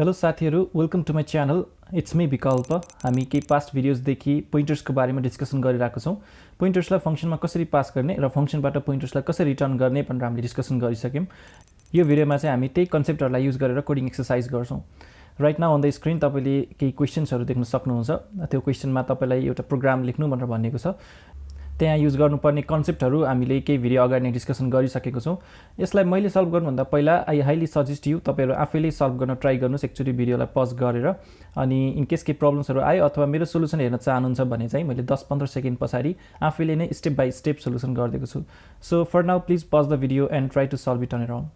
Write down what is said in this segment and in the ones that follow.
Hello साथीहरु, welcome to my channel. It's me Vikalp. हामी केही पास्ट भिडियोजदेखि पोइन्टर्सको बारेमा डिस्कसन गरिरहेको छौँ। पोइन्टर्सलाई फंक्सनमा कसरी पास गर्ने र फंक्सनबाट पोइन्टर्सलाई कसरी रिटर्न गर्ने भनेर हामीले डिस्कसन गरिसक्यौँ। यो भिडियोमा चाहिँ हामी त्यही कन्सेप्टहरूलाई युज गरेर कोडिङ एक्सरसाइज गर्छौँ। Right now on the screen तपाईले केही क्वेशन्सहरू देख्न सक्नुहुन्छ। त्यो क्वेशनमा तपाईलाई एउटा प्रोग्राम लेख्नु भनेर भनिएको छ। त्यहाँ युज गर्नुपर्ने कन्सेप्टहरू हामीले केही भिडियो अगाडि नै डिस्कसन गरिसकेको छौँ। यसलाई मैले सल्भ गर्नुभन्दा पहिला आई हाइली सजेस्ट यु तपाईहरु आफैले सल्भ गर्न ट्राई गर्नुस् एकचोटी भिडियोलाई पज गरेर। अनि इन केस के प्रब्लम्सहरू आयो अथवा मेरो सोलुसन हेर्न चाहनुहुन्छ भने चाहिँ मैले 10-15 सेकेन्ड पछाडि आफैले नै स्टेप बाइ स्टेप सोलुसन गरिदिएको छु। So for now please pause the video and try to solve it on your own.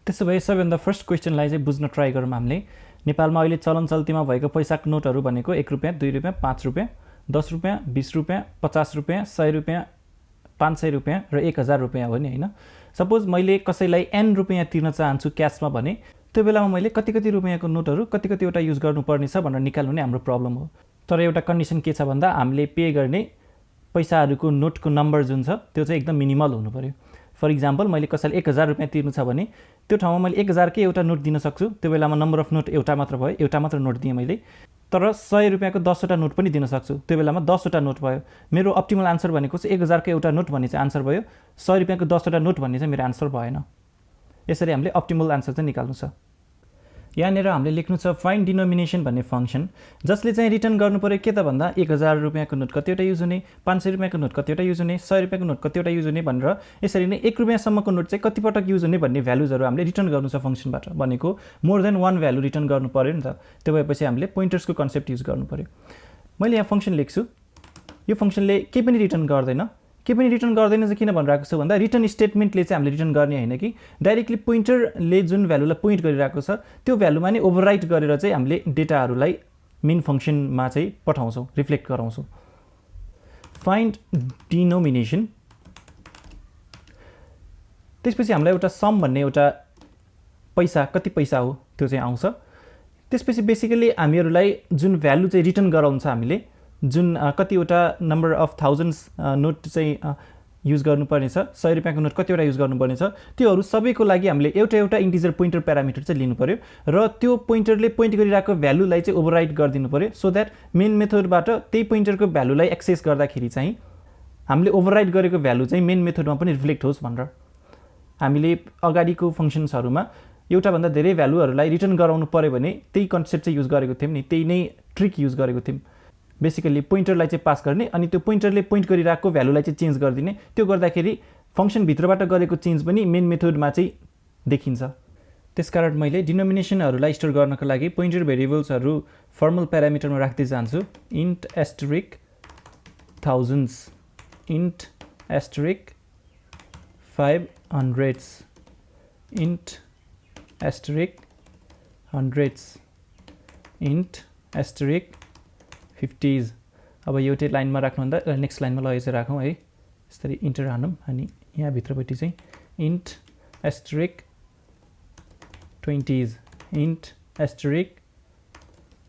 त्यसो भए सबैभन्दा फर्स्ट क्वेशनलाई चाहिँ बुझ्न ट्राई गरौँ हामीले। नेपालमा अहिले चलन चल्तीमा भएको पैसाको नोटहरू भनेको 1 रुपैयाँ, 2 रुपैयाँ, 5 रुपैयाँ, 10 रुपैयाँ, 20 रुपैयाँ, 50 रुपैयाँ, 100 रुपैयाँ, 500 रुपैयाँ र 1000 रुपैयाँ हो नि हैन। सपोज मैले कसैलाई n रुपैयाँ तिर्न चाहन्छु क्याशमा भने त्यो बेलामा मैले कति रुपैयाँको नोटहरू कतिवटा युज गर्नुपर्ने छ भनेर निकाल्नु नै हाम्रो प्रब्लम हो। तर एउटा कन्डिसन के छ भन्दा हामीले पे गर्ने पैसाहरूको नोटको नम्बर जुन छ त्यो चाहिँ एकदम मिनिमल हुनु पर्यो। फर इक्जाम्पल मैले कसैलाई 1000 रुपैयाँ तिर्नु छ भने त्यो ठाउँमा मैले 1000 कै एउटा नोट दिन सक्छु। त्यो बेलामा नम्बर अफ नोट एउटा मात्र भयो, एउटा मात्र नोट दिएँ मैले। तर 100 रुपैयाँको 10 वटा नोट पनि दिन सक्छु। त्यो बेलामा 10 वटा नोट भयो। मेरो अप्टिमल आन्सर भनेको चाहिँ 1000 को एउटा नोट भन्ने चाहिँ आन्सर भयो। 100 रुपैयाँको 10 वटा नोट भन्ने चाहिँ मेरो आन्सर भएन। यसरी हामीले अप्टिमल आन्सर चाहिँ निकाल्नु छ। यहाँनिर हामीले लेख्नु छ फाइन्ड डिनोमिनेसन भन्ने फंक्सन, जसले चाहिँ रिटर्न गर्नु पर्यो के त भन्दा 1000 रुपैयाँको नोट कतिवटा युज हुने, 500 रुपैयाँको नोट कतिवटा युज हुने, 100 रुपैयाँको नोट कतिवटा युज हुने भनेर यसरी नै 1 रुपैयाँसम्मको नोट चाहिँ कति पटक युज हुने भन्ने भ्यालुजहरू हामीले रिटर्न गर्नु छ फंक्सनबाट। भनेको मोर देन 1 भ्यालु रिटर्न गर्नु पर्यो नि त। त्यो भएपछि हामीले पोइन्टर्सको कन्सेप्ट युज गर्नु पर्यो। मैले यहाँ फंक्सन लेख्छु। यो फंक्सनले केही पनि रिटर्न गर्दैन। के पनि रिटर्न गर्दैन चाहिँ किन भनिरहेको छु भन्दा रिटर्न स्टेटमेन्टले चाहिँ हामीले रिटर्न गर्ने हैन कि डाइरेक्टली पोइन्टरले जुन भ्यालुलाई पोइन्ट गरिरहेको छ त्यो भ्यालुमा नै ओभरराइट गरेर चाहिँ हामीले डेटाहरूलाई मेन फंक्सनमा चाहिँ पठाउँछौँ, रिफ्लेक्ट गराउँछौँ। फाइन्ड डिनोमिनेसन, त्यसपछि हामीलाई एउटा सम भन्ने एउटा पैसा कति पैसा हो त्यो चाहिँ आउँछ। त्यसपछि बेसिकली हामीहरूलाई जुन भ्यालु चाहिँ रिटर्न गराउँछ हामीले जुन कतिवटा नम्बर अफ थाउजन्ड्स नोट चाहिँ युज गर्नुपर्ने छ, 100 रुपैयाँको नोट कतिवटा युज गर्नुपर्ने छ, त्योहरू सबैको लागि हामीले एउटा इन्टिजर पोइन्टर प्यारामिटर चाहिँ लिनु पर्यो र त्यो पोइन्टरले पोइन्ट गरिरहेको भ्यालुलाई चाहिँ ओभरराइट गरिदिनु पर्यो सो द्याट मेन मेथडबाट त्यही पोइन्टरको भ्यालुलाई एक्सेस गर्दाखेरि चाहिँ हामीले ओभरराइट गरेको भ्यालु चाहिँ मेन मेथडमा पनि रिफ्लेक्ट होस् भनेर हामीले अगाडिको फंक्सन्सहरूमा एउटा भन्दा धेरै भ्यालुहरूलाई रिटर्न गराउनु पर्यो भने त्यही कन्सेप्ट चाहिँ युज गरेको थियौँ नि, त्यही नै ट्रिक युज गरेको थियौँ। बेसिकली पोइन्टरलाई चाहिँ पास गर्ने अनि त्यो पोइन्टरले पोइन्ट गरिरहेको भ्यालुलाई चाहिँ चेन्ज गरिदिने। त्यो गर्दाखेरि फंक्सन भित्रबाट गरेको चेन्ज पनि मेन मेथडमा चाहिँ देखिन्छ। त्यसकारण मैले डिनोमिनेसनहरूलाई स्टोर गर्नको लागि पोइन्टर भेरिएबल्सहरू फर्मल प्यारामिटरमा राख्दै जान्छु। Int asterisk thousands, int asterisk 500s, int asterisk hundreds, int asterisk 50s। अब एउटै लाइनमा राख्नुभन्दा नेक्स्ट लाइनमा लगेर चाहिँ राखौँ है। यसरी इन्टर हानौँ अनि यहाँ भित्रपट्टि चाहिँ int asterisk 20s, int asterisk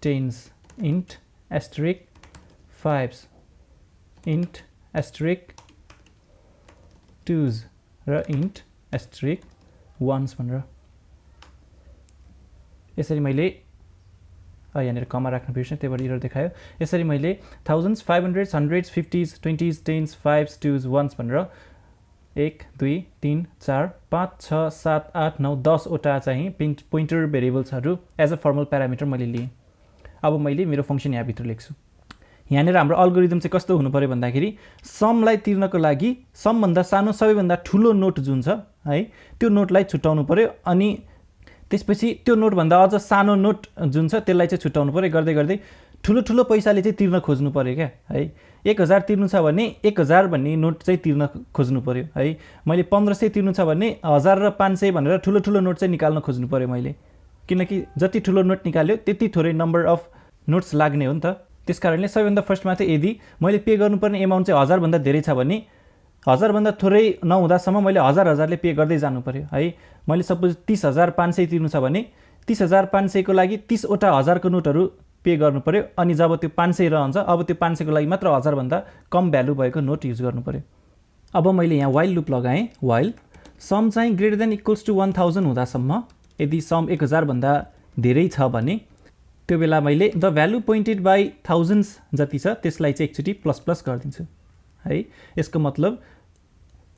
10s, int asterisk 5s, int asterisk 2s र इन्ट एस्टरिक 1s भनेर यसरी मैले यहाँनिर कमा राख्नु बिर्सेँ त्यही भएर एरर देखायो। यसरी मैले thousands, 500s, 100s, 50s, 20s, 10s, 5s, 2s, 1s भनेर 1 2 3 4 5 6 7 8 9 10 वटा चाहिँ पोइन्टर भेरिएबल्सहरू एज अ फर्मल प्यारामिटर मैले लिएँ। अब मैले मेरो फंक्सन यहाँभित्र लेख्छु। यहाँनिर हाम्रो अल्गोरिदम चाहिँ कस्तो हुनु पर्यो भन्दाखेरि समलाई तिर्नको लागि समभन्दा सानो सबैभन्दा ठुलो नोट जुन छ है त्यो नोटलाई छुट्याउनु पर्यो अनि त्यसपछि त्यो नोटभन्दा अझ सानो नोट जुन छ त्यसलाई चाहिँ छुट्याउनु पर्यो। गर्दै गर्दै ठुलो पैसाले चाहिँ तिर्न खोज्नु पर्यो क्या है। 1000 तिर्नु छ भने 1000 भन्ने नोट चाहिँ तिर्न खोज्नु पर्यो है। मैले 1500 तिर्नु छ भने 1000 र 500 भनेर ठुलो नोट चाहिँ निकाल्न खोज्नु पर्यो मैले, किनकि जति ठुलो नोट निकाल्यो त्यति थोरै नम्बर अफ नोट्स लाग्ने हो नि त। त्यसकारणले सबैभन्दा फर्स्टमा चाहिँ यदि मैले पे गर्नुपर्ने एमाउन्ट चाहिँ 1000 भन्दा धेरै छ भने 1000 भन्दा थोरै नहुँदासम्म मैले 1000ले पे गर्दै जानु पर्यो है। मैले सपोज 30,500 तिर्नु छ भने 30,500 को लागि 30 वटा 1000 को नोटहरू पे गर्नु पर्यो अनि जब त्यो 500 रहन्छ अब त्यो 500 को लागि मात्र 1000 भन्दा कम भ्यालु भएको नोट युज गर्नु पर्यो। अब मैले यहाँ व्हाइल लुप लगाएँ। व्हाइल सम चाहिँ ग्रेटर देन इक्वल्स टु 1000 हुँदासम्म, यदि सम 1000 भन्दा धेरै छ भने त्यो बेला मैले the value pointed by thousands जति छ त्यसलाई चाहिँ एकचोटि प्लस प्लस गरिदिन्छु है। यसको मतलब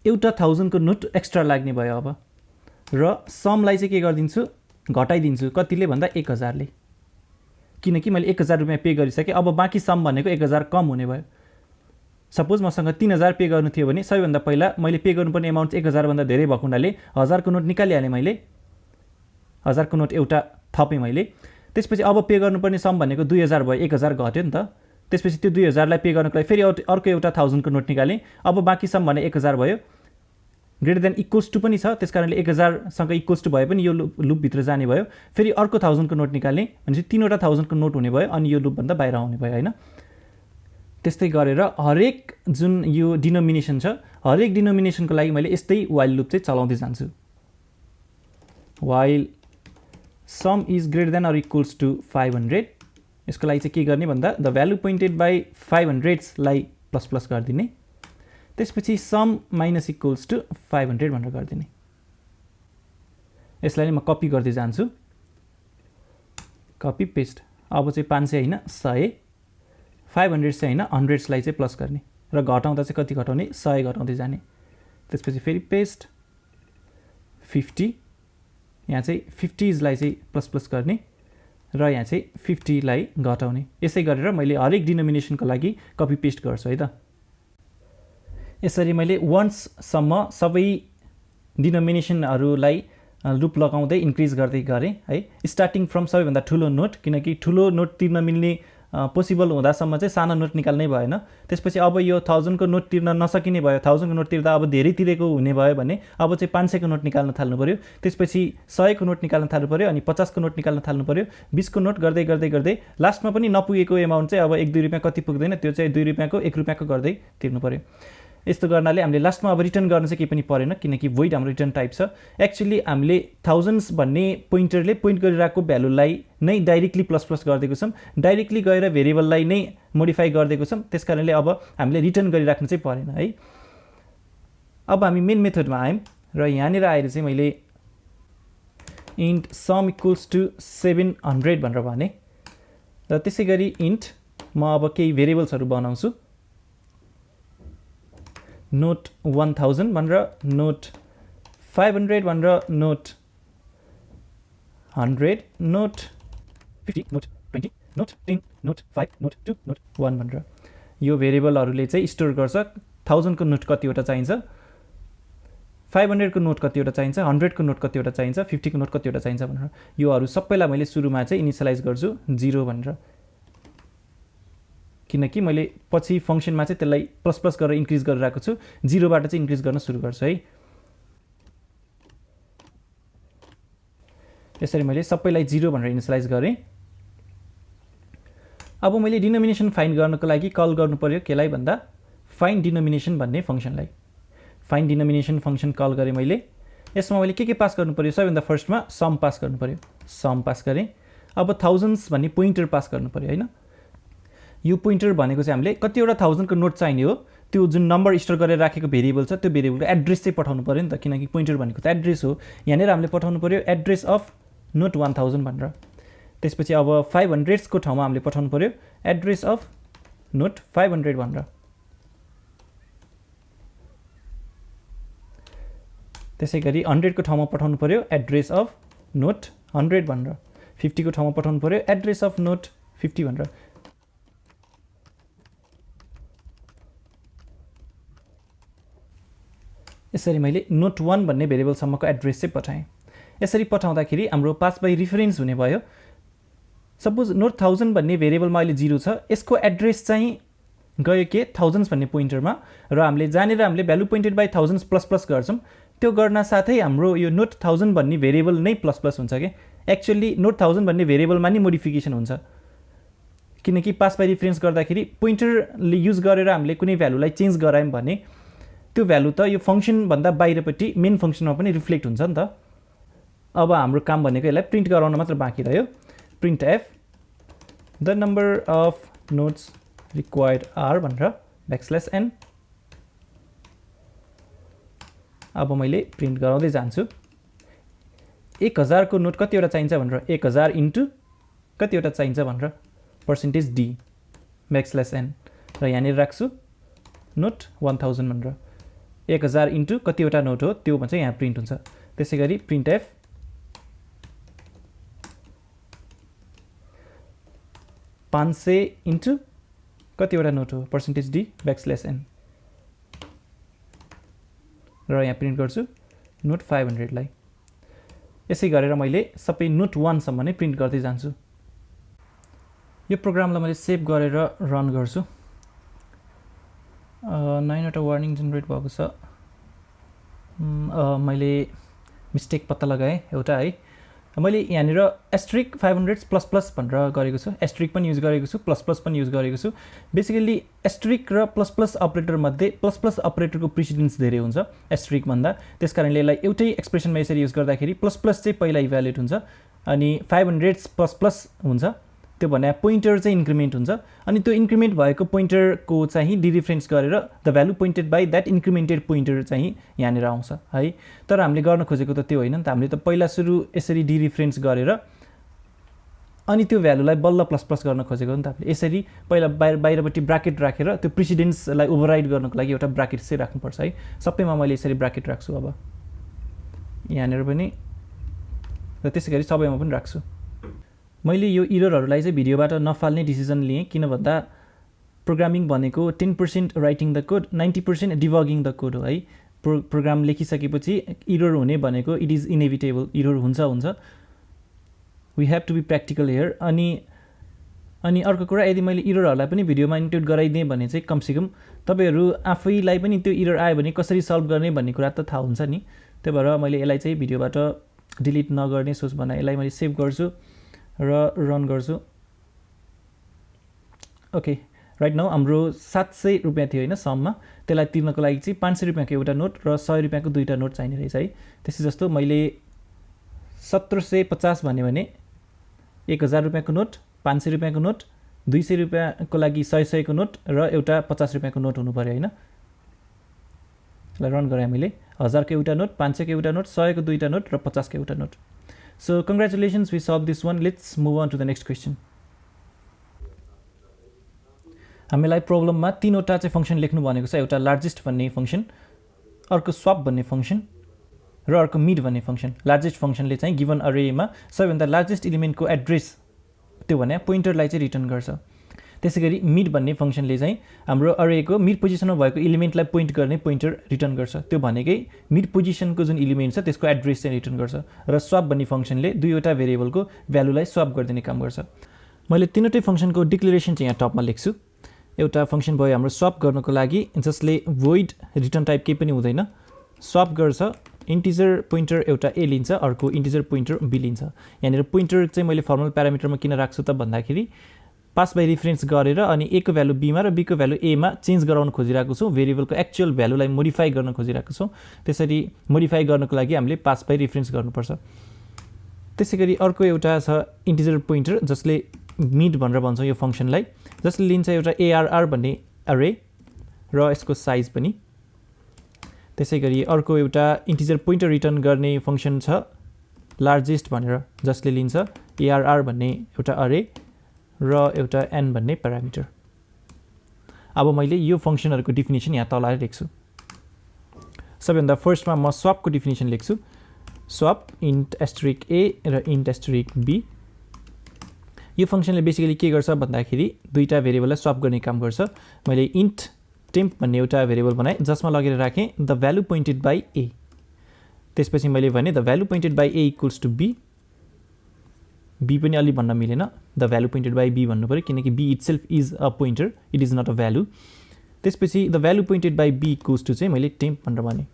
एउटा 1000 को नोट एक्स्ट्रा लाग्ने भयो अब, र समलाई चाहिँ के गरिदिन्छु घटाइदिन्छु, कतिले भन्दा 1000 ले, किनकि मैले 1000 रुपैयाँ पे गरिसकेँ। अब बाँकी सम भनेको 1000 कम हुने भयो। सपोज मसँग 3000 पे गर्नु थियो भने सबैभन्दा पहिला मैले पे गर्नुपर्ने एमाउन्ट 1000 भन्दा धेरै भएको हुनाले 1000 को नोट निकालिहालेँ मैले, 1000 को नोट एउटा थपेँ मैले। त्यसपछि अब पे गर्नुपर्ने सम भनेको 2000 भयो, 1000 घट्यो नि त। त्यसपछि त्यो 2000 लाई पे गर्नको लागि फेरि अर्को एउटा 1000 को नोट निकालेँ। अब बाँकी सम भने 1000 भयो, ग्रेटर देन इक्वल्स टु पनि छ, त्यस कारणले 1000 सँग इक्वल्स टु भए पनि यो लुपभित्र जाने भयो। फेरि अर्को 1000 को नोट निकालेँ भनेपछि 3वटा 1000 को नोट हुने भयो, अनि यो लुपभन्दा बाहिर आउने भयो होइन। त्यस्तै गरेर हरेक जुन यो डिनोमिनेसन छ, हरेक डिनोमिनेसनको लागि मैले यस्तै वाइल लुप चाहिँ चलाउँदै जान्छु। While sum is greater than or equals to 500, यसको लागि चाहिँ के गर्ने भन्दा द भ्यालु पोइन्टेड बाई 500 लाई प्लस प्लस गरिदिने, त्यसपछि सम माइनस इक्वल्स टु 500 भनेर गरिदिने। यसलाई म कपी गर्दै जान्छु, कपी पेस्ट। अब चाहिँ 500 होइन 100, 500 चाहिँ होइन 100 लाई चाहिँ प्लस गर्ने, र घटाउँदा चाहिँ कति घटाउने 100 घटाउँदै जाने। त्यसपछि फेरि पेस्ट 50, यहाँ चाहिँ 50s लाई चाहिँ प्लस प्लस गर्ने, र यहाँ चाहिँ 50 लाई घटाउने। यसै गरेर मैले हरेक डिनोमिनेसनको लागि कपी पेस्ट गर्छु है त। यसरी मैले वन्ससम्म सबै डिनोमिनेसनहरूलाई लुप लगाउँदै इन्क्रिज गर्दै गरेँ है, स्टार्टिङ फ्रम सबैभन्दा ठुलो नोट, किनकि ठुलो नोट तिर्न मिल्ने पोसिबल हुँदासम्म चाहिँ सानो नोट निकाल्नै भएन। त्यसपछि अब यो 1000 को नोट तिर्न नसकिने भयो, 1000 को नोट तिर्दा अब धेरै तिरेको हुने भयो भने अब चाहिँ 500 को नोट निकाल्न थाल्नु पऱ्यो, त्यसपछि 100 को नोट निकाल्न थाल्नु पऱ्यो, अनि 50 को नोट निकाल्न थाल्नु पऱ्यो, 20 को नोट गर्दै गर्दै गर्दै लास्टमा पनि नपुगेको एमाउन्ट चाहिँ अब 1-2 रुपैयाँ कति पुग्दैन, त्यो चाहिँ 2 रुपैयाँको 1 रुपैयाँको गर्दै तिर्नु पऱ्यो। यस्तो गर्नाले हामीले लास्टमा अब रिटर्न गर्न चाहिँ केही पनि परेन, किनकि void हाम्रो रिटर्न टाइप छ। एक्चुअली हामीले थाउजन्ड्स भन्ने पोइन्टरले पोइन्ट गरिरहेको भ्यालुलाई नै डाइरेक्टली प्लस प्लस गरिदिएको छौँ, डाइरेक्टली गएर भेरिएबललाई नै मोडिफाई गरिदिएको छौँ, त्यस कारणले अब हामीले रिटर्न गरिराख्नु चाहिँ परेन है। अब हामी मेन मेथडमा आयौँ, र यहाँनिर आएर चाहिँ मैले इन्ट सम इक्वल्स टु 700 भनेर भने, र त्यसै गरी इन्ट म अब केही भेरिएबल्सहरू बनाउँछु, नोट 1000 भनेर, नोट 500 भनेर, note 100, note 50, note 20, note 10, note 5, note 2, note 1 भनेर। यो भेरिएबलहरूले चाहिँ स्टोर गर्छ 1000 को नोट कतिवटा चाहिन्छ, 500 को नोट कतिवटा चाहिन्छ, 100 को नोट कतिवटा चाहिन्छ, 50 को नोट कतिवटा चाहिन्छ भनेर। योहरू सबैलाई मैले सुरुमा चाहिँ इनिसियलाइज गर्छु 0 भनेर, किनकि मैले पछि फंक्सनमा चाहिँ त्यसलाई प्लस प्लस गरेर इन्क्रिज गरिरहेको छु, 0 बाट चाहिँ इन्क्रिज गर्न सुरु गर्छु है। यसरी मैले सबैलाई 0 भनेर इनिसियलाइज गरेँ। अब मैले डिनोमिनेसन फाइन्ड गर्नको लागि कल गर्नु पर्यो केलाई भन्दा फाइन्ड डिनोमिनेसन भन्ने फंक्सनलाई। फाइन्ड डिनोमिनेसन फंक्सन कल गरेँ मैले। यसमा मैले के पास गर्नु पर्यो, सबैभन्दा फर्स्टमा सम पास गर्नु पर्यो, सम पास गरेँ। अब थाउजन्ड्स भन्ने पोइन्टर पास गर्नु पर्यो हैन। यो पोइन्टर भनेको चाहिँ हामीले कतिवटा 1000 को नोट चाहिने हो, त्यो जुन नम्बर स्टोर गरेर राखेको भेरिएबल छ त्यो भेरिएबलको एड्रेस चाहिँ पठाउनु पर्यो नि त, किनकि पोइन्टर भनेको त एड्रेस हो। यहाँनिर हामीले पठाउनु पर्यो एड्रेस अफ नोट 1000 भनेर। त्यसपछि अब 500 को ठाउँमा हामीले पठाउनु पर्यो एड्रेस अफ नोट 500 भनेर। त्यसै गरी 100 को ठाउँमा पठाउनु पर्यो एड्रेस अफ नोट 100 भनेर। 50 को ठाउँमा पठाउनु पर्यो एड्रेस अफ नोट 50 भनेर। यसरी मैले नोट 1 भन्ने भेरिएबलसम्मको एड्रेस चाहिँ पठाएँ। यसरी पठाउँदाखेरि हाम्रो पास बाई रिफरेन्स हुने भयो। सपोज नोट 1000 भन्ने भेरिएबलमा अहिले 0 छ, यसको एड्रेस चाहिँ गयो के थाउजन्ड्स भन्ने पोइन्टरमा, र हामीले जानेर हामीले value pointed by thousands plus plus गर्छौँ। त्यो गर्न साथै हाम्रो यो नोट 1000 भन्ने भेरिएबल नै प्लस प्लस हुन्छ के। एक्चुअली नोट 1000 भन्ने भेरिएबलमा नै मोडिफिकेसन हुन्छ, किनकि पास बाई रिफरेन्स गर्दाखेरि पोइन्टरले युज गरेर हामीले कुनै भ्यालुलाई चेन्ज गरायौँ भने त्यो भ्यालु त यो फंक्सन भन्दा बाहिरपट्टि मेन फंक्सनमा पनि रिफ्लेक्ट हुन्छ नि त। अब हाम्रो काम भनेको यसलाई प्रिन्ट गराउन मात्र बाँकी रह्यो। Printf the number of notes required are भनेर \n। अब मैले प्रिन्ट गराउँदै जान्छु 1000 को नोट कतिवटा चाहिन्छ भनेर 1000 इन्टु कतिवटा चाहिन्छ भनेर पर्सेन्टेज डी ब्याकस्ल्यास एन र यहाँनिर राख्छु नोट 1000 भनेर 1000 इन्टु कतिवटा नोट हो त्यो भन्छ यहाँ प्रिन्ट हुन्छ। त्यसै गरी प्रिन्ट एफ 500 इन्टु कतिवटा नोट हो पर्सेन्टेज डी ब्याकस्ल्यास एन र यहाँ प्रिन्ट गर्छु नोट 500 लाई। यसै गरेर मैले सबै नोट 1 सम्म नै प्रिन्ट गर्दै जान्छु। यो प्रोग्रामलाई मैले सेभ गरेर रन गर्छु। 9 वटा वार्निङ जेनेरेट भएको छ। मैले मिस्टेक पत्ता लगाएँ एउटा है। मैले यहाँनिर एस्ट्रिक 500 प्लस प्लस भनेर गरेको छु। एस्ट्रिक पनि युज गरेको छु, प्लस प्लस पनि युज गरेको छु। बेसिकली एस्ट्रिक र प्लस प्लस अपरेटर मध्ये प्लस प्लस अपरेटरको प्रिसिडेन्स धेरै हुन्छ एस्ट्रिक भन्दा। त्यसकारणले यसलाई एउटै एक्सप्रेसनमा यसरी युज गर्दाखेरि प्लस प्लस चाहिँ पहिला इभ्यालुएट हुन्छ अनि 500 प्लस प्लस हुन्छ। त्यो भने पोइन्टर चाहिँ इन्क्रिमेन्ट हुन्छ अनि त्यो इन्क्रिमेन्ट भएको पोइन्टरको चाहिँ डिरिफरेन्स गरेर the value pointed by that incremented pointer चाहिँ यहाँनिर आउँछ है। तर हामीले गर्न खोजेको त त्यो होइन नि त। हामीले त पहिला सुरु यसरी डिरिफरेन्स गरेर अनि त्यो भ्यालुलाई बल्ल प्लस प्लस गर्न खोजेको नि त हामीले। यसरी पहिला बाहिरपट्टि ब्राकेट राखेर त्यो प्रिसिडेन्सलाई ओभरराइड गर्नको लागि एउटा ब्राकेट चाहिँ राख्नुपर्छ है। सबैमा मैले यसरी ब्राकेट राख्छु अब यहाँनिर पनि र त्यसै गरी सबैमा पनि राख्छु। मैले यो इररहरूलाई चाहिँ भिडियोबाट नफाल्ने डिसिजन लिएँ किन भन्दा प्रोग्रामिङ भनेको 10% writing the code 90% debugging the code हो है। प्रोग्राम लेखिसकेपछि इरर हुने भनेको इट इज इनेभिटेबल। इरर हुन्छ we have to be practical here. अनि अर्को कुरा यदि मैले इररहरूलाई पनि भिडियोमा इन्क्लुड गराइदिएँ भने चाहिँ कमसेकम तपाईँहरू आफैलाई पनि त्यो इरर आयो भने कसरी सल्भ गर्ने भन्ने कुरा त थाहा हुन्छ नि। त्यही भएर मैले यसलाई चाहिँ भिडियोबाट डिलिट नगर्ने सोच बनाएँ। यसलाई मैले सेभ गर्छु र रन गर्छु। ओके राइट नाउ हाम्रो 700 रुपियाँ थियो होइन सममा। त्यसलाई तिर्नको लागि चाहिँ 500 रुपियाँको एउटा नोट र 100 रुपियाँको दुईवटा नोट चाहिने रहेछ है। त्यसै जस्तो मैले 1750 भने 1000 रुपियाँको नोट 500 रुपियाँको नोट 200 रुपियाँको लागि 100 को नोट र एउटा 50 रुपियाँको नोट हुनु पर्यो होइन। यसलाई रन गरेँ हामीले 1000 को एउटा नोट 500 को एउटा नोट 100 को दुईवटा नोट र 50 को एउटा note. So congratulations, we solved this one. Let's move on to the next question. हामीलाई प्रोब्लममा तीनवटा चाहिँ फंक्सन लेख्नु भनेको छ। एउटा लार्जेस्ट भन्ने फंक्सन, अर्को स्वप भन्ने फंक्सन र अर्को मिड भन्ने फंक्सन। लार्जेस्ट फंक्सनले चाहिँ गिवन अरेमा सबैभन्दा लार्जेस्ट एलिमेन्टको एड्रेस त्यो भने पोइन्टरलाई चाहिँ रिटर्न गर्छ। त्यसैगरी मिड भन्ने फंक्सनले चाहिँ हाम्रो अरेको मिड पोजिसनमा भएको एलिमेन्टलाई पोइन्ट गर्ने पोइन्टर रिटर्न गर्छ। त्यो भनेकै मिड पोजिसनको जुन एलिमेन्ट छ त्यसको एड्रेस चाहिँ रिटर्न गर्छ। र स्वप भन्ने फंक्सनले दुईवटा भेरिएबलको भ्यालुलाई स्वप गरिदिने काम गर्छ। मैले तीनवटै फंक्सनको डिक्लेरेसन चाहिँ यहाँ टपमा लेख्छु। एउटा फंक्सन भयो हाम्रो स्वप गर्नको लागि जसले void रिटर्न टाइप केही पनि हुँदैन। स्वप गर्छ इन्टिजर पोइन्टर एउटा ए लिन्छ, अर्को इन्टिजर पोइन्टर बी लिन्छ। यहाँनिर पोइन्टर चाहिँ मैले फर्मल प्यारामिटरमा किन राख्छु त भन्दाखेरि पास बाई रिफरेन्स गरेर अनि ए को भ्यालु बीमा र बी को भ्यालु एमा चेन्ज गराउन खोजिरहेको छु। भेरिएबलको एक्चुअल भ्यालुलाई मोडिफाई गर्न खोजिरहेको छु। त्यसरी मोडिफाई गर्नको लागि हामीले पास बाई रिफरेन्स गर्नुपर्छ। त्यसैगरी अर्को एउटा छ इन्टिजर पोइन्टर जसले मिड भनेर भन्छ यो फंक्सनलाई, जसले लिन्छ एउटा ARR भन्ने अरे र यसको साइज पनि। त्यसैगरी अर्को एउटा इन्टिजर पोइन्टर रिटर्न गर्ने फंक्सन छ लार्जेस्ट भनेर जसले लिन्छ ARR भन्ने एउटा अरे र एउटा n भन्ने प्यारामिटर। अब मैले यो फंक्सनहरुको डेफिनेसन यहाँ तल लेख्छु। सबैभन्दा फर्स्टमा म स्वपको डेफिनेसन लेख्छु। स्वप इन्ट एस्टरिक a र इन्ट एस्टरिक b। यो फंक्सनले बेसिकली के गर्छ भन्दाखेरि दुईटा भेरिएबललाई स्वप गर्ने काम गर्छ। मैले इन्ट टेम्प भन्ने एउटा भेरिएबल बनाएँ जसमा लगेर राखेँ the value pointed by a। त्यसपछि मैले भने the value pointed by a equals to b। b पनि अलि भन्न मिलेन, the value pointed by b भन्नु पर्यो किनकि b itself is a pointer, it is not a value. त्यसपछि the value pointed by b equals to चाहिँ मैले टेम्प भनेर भने।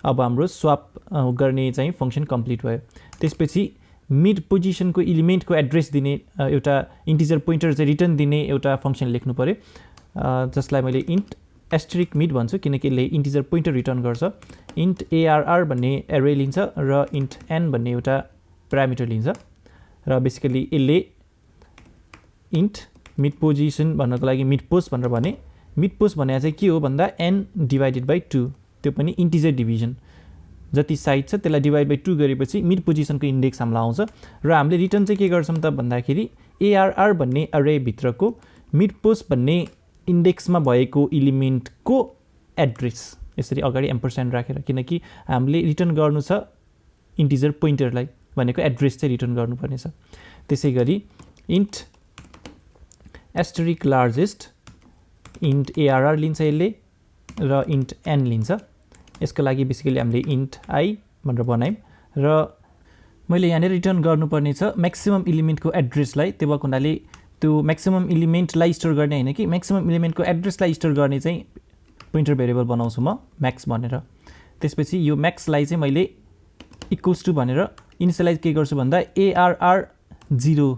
अब हाम्रो स्वप गर्ने चाहिँ फंक्सन कम्प्लिट भयो। त्यसपछि मिड पोजिसनको एलिमेन्टको एड्रेस दिने एउटा इन्टिजर पोइन्टर चाहिँ रिटर्न दिने एउटा फंक्सन लेख्नु पर्यो जसलाई मैले इन्ट एस्टरिक मिड भन्छु किनकि यसले इन्टिजर पोइन्टर रिटर्न गर्छ। इन्ट ARR भन्ने एरे लिन्छ र इन्ट n भन्ने एउटा प्यारामिटर लिन्छ र बेसिकली यसले इन्ट मिड पोजिसन भन्नको लागि मिड पोस्ट भनेर भने। मिड पोस्ट भने चाहिँ के हो भन्दा n डिभाइडेड बाई 2 त्यो पनि इन्टिजर डिभिजन जति साइड छ त्यसलाई डिभाइड बाइ 2 गरेपछि मिड पोजिसनको इन्डेक्स हामीलाई आउँछ र हामीले रिटर्न चाहिँ के गर्छौँ त भन्दाखेरि ARR भन्ने अरे भित्रको मिड पोस्ट भन्ने इन्डेक्समा भएको एलिमेन्टको एड्रेस यसरी अगाडि एम्परसेन्ड राखेर किनकि हामीले रिटर्न गर्नु छ इन्टिजर पोइन्टरलाई भनेको एड्रेस चाहिँ रिटर्न गर्नुपर्ने छ त्यसै गरी इन्ट एस्टरिक लार्जेस्ट इन्ट ARR लिन्छ यसले र इन्ट n लिन्छ यसको लागि बेसिकली हामीले इन्ट I भनेर बनायौँ र मैले यहाँनिर रिटर्न गर्नुपर्ने छ म्याक्सिमम एलिमेन्टको एड्रेसलाई त्यो भएको हुनाले त्यो म्याक्सिमम एलिमेन्टलाई स्टोर गर्ने होइन कि म्याक्सिमम एलिमेन्टको एड्रेसलाई स्टोर गर्ने चाहिँ पोइन्टर भेरिएबल बनाउँछु म म्याक्स भनेर त्यसपछि यो म्याक्सलाई चाहिँ मैले इक्वल्स टु भनेर इनिसियलाइज के गर्छु भन्दा ARR 0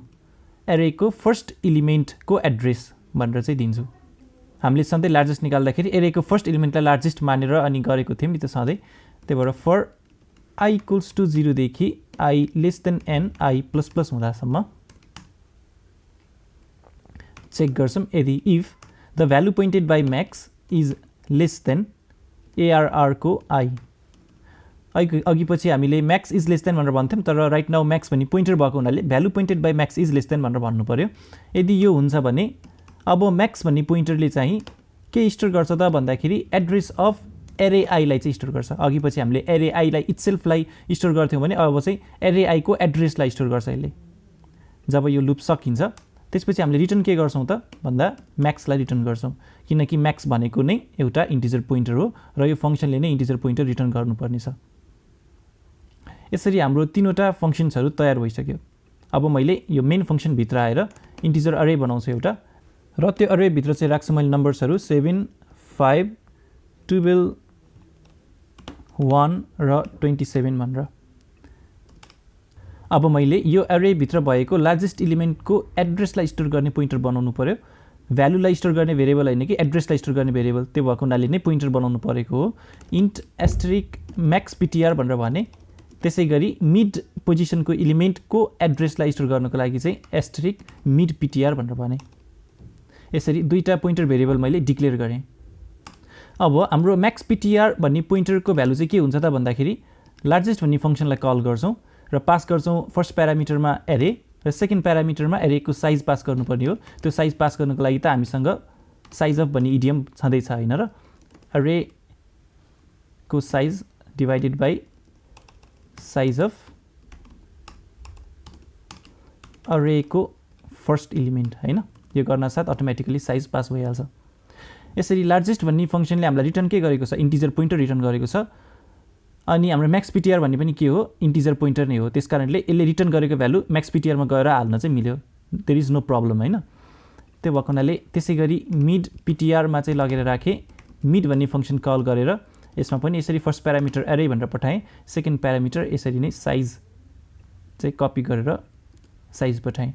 एरेको फर्स्ट एलिमेन्टको एड्रेस भनेर चाहिँ दिन्छु हामीले सधैँ लार्जेस्ट निकाल्दाखेरि एरेको फर्स्ट एलिमेन्टलाई लार्जेस्ट मानेर अनि गरेको थियौँ नि त सधैँ त्यही भएर फर I इक्वल्स टु 0 देखि I less than n I plus plus हुँदासम्म चेक गर्छौँ यदि if the value pointed by max is less than ARR को I अघि पछि हामीले म्याक्स इज लेस देन भनेर भन्थ्यौँ तर राइट नाउ म्याक्स भन्ने पोइन्टर भएको हुनाले value pointed by max is less then भनेर भन्नु पर्यो यदि यो हुन्छ भने अब म्याक्स भन्ने पोइन्टरले चाहिँ के स्टोर गर्छ त भन्दाखेरि एड्रेस अफ एरे आईलाई चाहिँ स्टोर गर्छ अघि पछि हामीले एरे आईलाई इट्सेल्फलाई स्टोर गर्थ्यौँ भने अब चाहिँ एरे आईको एड्रेसलाई स्टोर गर्छ यसले जब यो लुप सकिन्छ त्यसपछि हामीले रिटर्न के गर्छौँ त भन्दा म्याक्सलाई रिटर्न गर्छौँ किनकि म्याक्स भनेको नै एउटा इन्टिजर पोइन्टर हो र यो फङ्सनले नै इन्टिजर पोइन्टर रिटर्न गर्नुपर्ने छ यसरी हाम्रो तीनवटा फङ्सन्सहरू तयार भइसक्यो अब मैले यो मेन फङ्सनभित्र आएर इन्टिजर अरे बनाउँछु एउटा र त्यो अरेभित्र चाहिँ राख्छु मैले नम्बर्सहरू 7 5 12 1 र 27 भनेर अब मैले यो अरेभित्र भएको लार्जेस्ट एलिमेन्टको एड्रेसलाई स्टोर गर्ने पोइन्टर बनाउनु पर्यो भ्यालुलाई स्टोर गर्ने भेरिएबल होइन कि एड्रेसलाई स्टोर गर्ने भेरिएबल त्यो भएको हुनाले नै पोइन्टर बनाउनु परेको हो इन्ट एस्टरिक म्याक्स पिटिआर भनेर भने त्यसै गरी मिड पोजिसनको एलिमेन्टको एड्रेसलाई स्टोर गर्नको लागि चाहिँ एस्टरिक मिड पिटिआर भनेर भने यसरी दुईटा पोइन्टर भेरिएबल मैले डिक्लेयर गरेँ अब हाम्रो म्याक्स पिटिआर भन्ने पोइन्टरको भ्यालु चाहिँ के हुन्छ त भन्दाखेरि लार्जेस्ट भन्ने फङ्सनलाई कल गर्छौँ र पास गर्छौँ फर्स्ट प्यारामिटरमा एरे र सेकेन्ड प्यारामिटरमा एरेको साइज पास गर्नुपर्ने हो त्यो साइज पास गर्नको लागि त हामीसँग साइज अफ भन्ने इडियम छँदैछ होइन र एरेको size divided by size of अरेको फर्स्ट एलिमेन्ट होइन यो गर्न साथ अटोमेटिकली साइज पास भइहाल्छ यसरी लार्जेस्ट भन्ने फङ्सनले हामीलाई रिटर्न के गरेको छ इन्टिजर पोइन्टर रिटर्न गरेको छ अनि हाम्रो म्याक्स पिटिआर भन्ने पनि के हो इन्टिजर पोइन्टर नै हो त्यसकारणले यसले रिटर्न गरेको भ्यालु म्याक्स पिटिआरमा गएर हाल्न चाहिँ मिल्यो देयर इज नो प्रब्लम होइन त्यो भएको हुनाले त्यसै गरी मिड पिटिआरमा चाहिँ लगेर राखेँ मिड भन्ने फङ्सन कल गरेर यसमा पनि यसरी फर्स्ट प्यारामिटर एरे भनेर पठाएँ सेकेन्ड प्यारामिटर यसरी नै साइज चाहिँ कपी गरेर साइज पठाएँ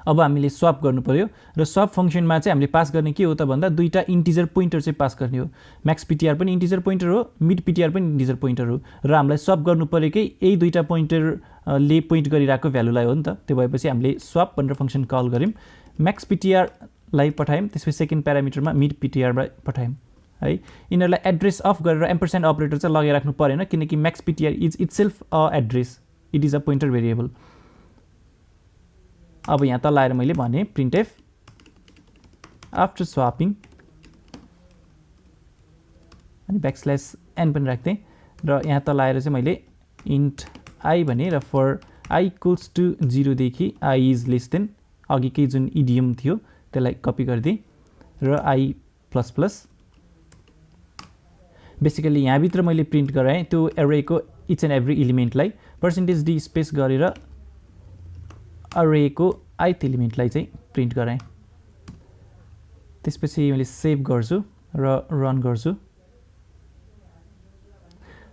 अब हामीले स्वाप गर्नु पर्यो र स्वाप फङ्सनमा चाहिँ हामीले पास गर्ने के हो त भन्दा दुईटा इन्टिजर पोइन्टर चाहिँ पास गर्ने हो म्याक्स पिटिआर पनि इन्टिजर पोइन्टर हो मिड पिटिआर पनि इन्टिजर पोइन्टर हो र हामीलाई स्वाप गर्नु परेकै यही दुईटा पोइन्टरले पोइन्ट गरिरहेको भ्यालुलाई हो नि त त्यो भएपछि हामीले स्वाप भनेर फङ्सन कल गऱ्यौँ म्याक्स पिटिआरलाई पठायौँ त्यसपछि सेकेन्ड प्यारामिटरमा मिड पिटिआरलाई पठायौँ है यिनीहरूलाई एड्रेस अफ गरेर एम्परसेन्ड अपरेटर चाहिँ लगाइराख्नु परेन किनकि Max PTR is itself a address it is a pointer variable अब यहाँ तल आएर मैले भने प्रिन्टएफ आफ्टर स्वापिङ अनि ब्याकस्ल्यास एन पनि राख्थेँ र यहाँ तल आएर चाहिँ मैले इन्ट आई भने र फर आई इक्वल्स टु 0 देखि आई इज लेस देन अघिकै जुन इडियम थियो त्यसलाई कपी गरिदिएँ र आई प्लस प्लस बेसिकली यहाँभित्र मैले प्रिन्ट गराएँ त्यो एरेको इच एन्ड एभ्री एलिमेन्टलाई पर्सेन्टेज डी स्पेस गरेर अरेको आइथ एलिमेन्टलाई चाहिँ प्रिन्ट गराएँ त्यसपछि मैले सेभ गर्छु र रन गर्छु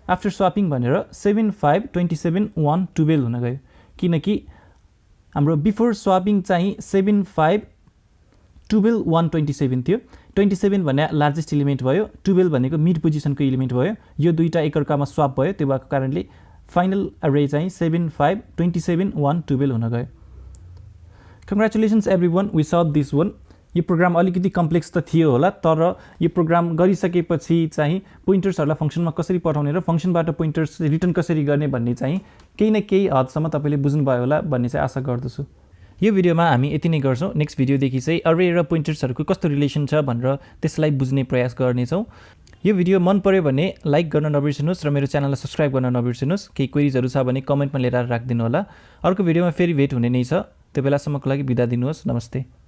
आफ्टर स्वापिङ भनेर 7 5 27 1 12 हुन गयो किनकि हाम्रो बिफोर स्वापिङ चाहिँ 7 5 12 1 27 थियो 27 भने लार्जेस्ट एलिमेन्ट भयो 12 भनेको मिड पोजिसनको एलिमेन्ट भयो यो दुईटा एकअर्कामा स्वाप भयो त्यो भएको कारणले फाइनल अरे चाहिँ 7 5 27 1 12 हुन गयो Congratulations everyone, we solved this one. यो प्रोग्राम अलिकति कम्प्लेक्स त थियो होला, तर यो प्रोग्राम गरिसकेपछि चाहिँ पोइन्टर्सहरूलाई फङ्सनमा कसरी पठाउने र फङ्सनबाट पोइन्टर्स रिटर्न कसरी गर्ने भन्ने चाहिँ केही न केही हदसम्म तपाईँले बुझ्नुभयो होला भन्ने चाहिँ आशा गर्दछु। यो भिडियोमा हामी यति नै गर्छौँ। नेक्स्ट भिडियोदेखि चाहिँ अरे र पोइन्टर्सहरूको कस्तो रिलेसन छ भनेर त्यसलाई बुझ्ने प्रयास गर्नेछौँ। यो भिडियो मन पर्यो भने लाइक गर्न नबिर्सिनुहोस् र मेरो च्यानललाई सब्सक्राइब गर्न नबिर्सिनुहोस्। केही क्वेरिजहरू छ भने कमेन्टमा लिएर राखिदिनु होला। अर्को भिडियोमा फेरि भेट हुने नै छ। त्यो बेलासम्मको लागि बिदा दिनुहोस्। नमस्ते।